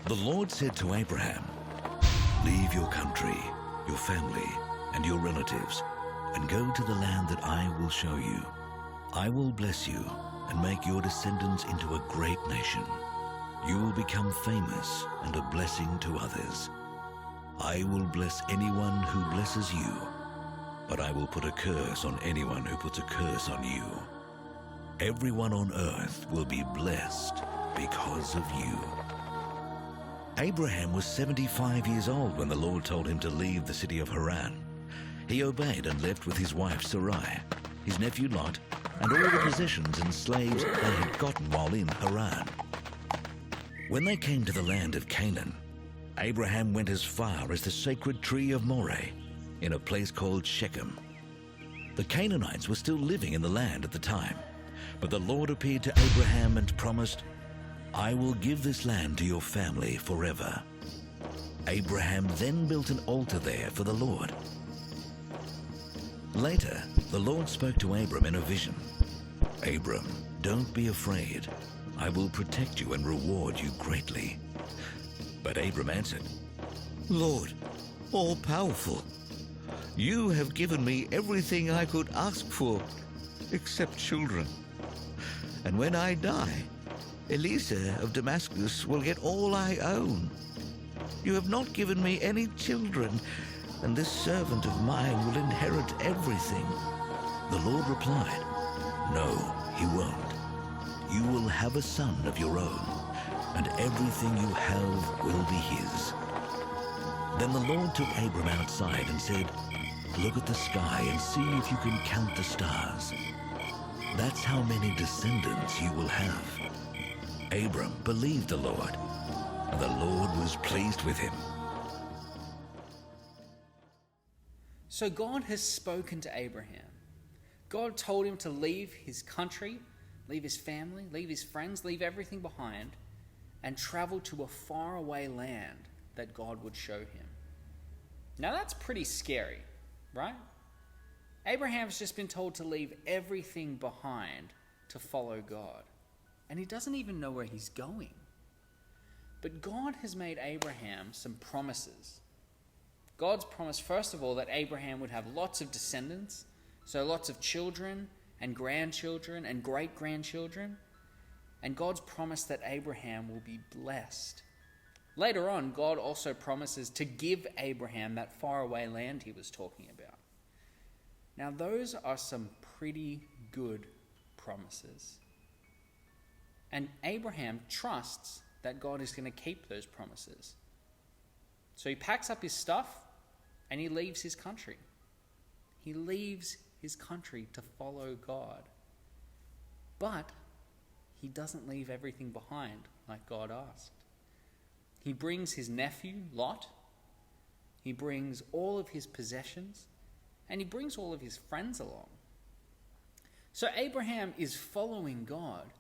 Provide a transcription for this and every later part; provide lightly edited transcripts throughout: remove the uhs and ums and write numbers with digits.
The Lord said to Abraham, "Leave your country, your family, and your relatives, and go to the land that I will show you. I will bless you and make your descendants into a great nation. You will become famous and a blessing to others. I will bless anyone who blesses you, but I will put a curse on anyone who puts a curse on you. Everyone on earth will be blessed because of you." Abraham was 75 years old when the Lord told him to leave the city of Haran. He obeyed and left with his wife Sarai, his nephew Lot, and all the possessions and slaves they had gotten while in Haran. When they came to the land of Canaan, Abraham went as far as the sacred tree of Moreh, in a place called Shechem. The Canaanites were still living in the land at the time, but the Lord appeared to Abraham and promised, "I will give this land to your family forever." Abraham then built an altar there for the Lord. Later, the Lord spoke to Abram in a vision. "Abram, don't be afraid. I will protect you and reward you greatly." But Abram answered, "Lord, all-powerful, you have given me everything I could ask for, except children. And when I die, Eliezer of Damascus will get all I own. You have not given me any children, and this servant of mine will inherit everything." The Lord replied, "No, he won't. You will have a son of your own, and everything you have will be his." Then the Lord took Abram outside and said, "Look at the sky and see if you can count the stars. That's how many descendants you will have." Abram believed the Lord, and the Lord was pleased with him. So God has spoken to Abraham. God told him to leave his country, leave his family, leave his friends, leave everything behind, and travel to a faraway land that God would show him. Now that's pretty scary, right? Abraham's just been told to leave everything behind to follow God, and he doesn't even know where he's going. But God has made Abraham some promises. God's promised, first of all, that Abraham would have lots of descendants, so lots of children and grandchildren and great-grandchildren. And God's promised that Abraham will be blessed. Later on, God also promises to give Abraham that faraway land he was talking about. Now, those are some pretty good promises. And Abraham trusts that God is going to keep those promises. So he packs up his stuff and he leaves his country. He leaves his country to follow God. But he doesn't leave everything behind like God asked. He brings his nephew, Lot. He brings all of his possessions, and he brings all of his friends along. So Abraham is following God,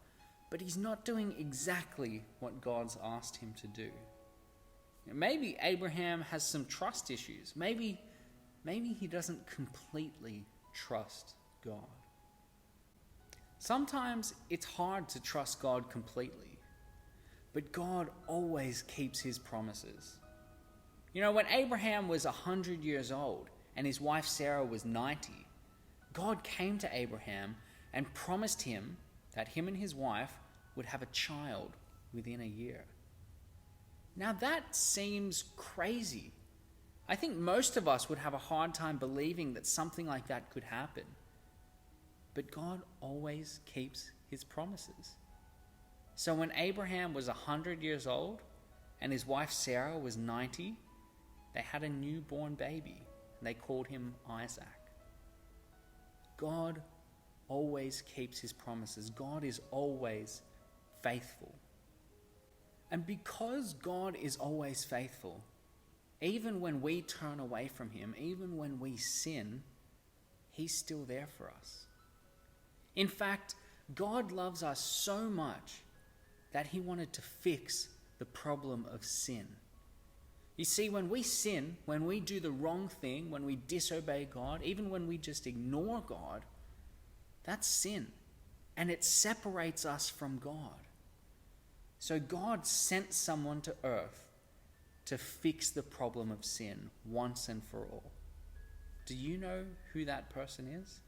but he's not doing exactly what God's asked him to do. Maybe Abraham has some trust issues. Maybe he doesn't completely trust God. Sometimes it's hard to trust God completely, but God always keeps his promises. You know, when Abraham was 100 years old and his wife Sarah was 90, God came to Abraham and promised him that him and his wife would have a child within a year. Now that seems crazy. I think most of us would have a hard time believing that something like that could happen. But God always keeps his promises. So when Abraham was 100 years old and his wife Sarah was 90, they had a newborn baby and they called him Isaac. God always keeps his promises. God is always faithful. And because God is always faithful, even when we turn away from him, even when we sin, he's still there for us. In fact, God loves us so much that he wanted to fix the problem of sin. You see, when we sin, when we do the wrong thing, when we disobey God, even when we just ignore God, that's sin, and it separates us from God. So God sent someone to earth to fix the problem of sin once and for all. Do you know who that person is?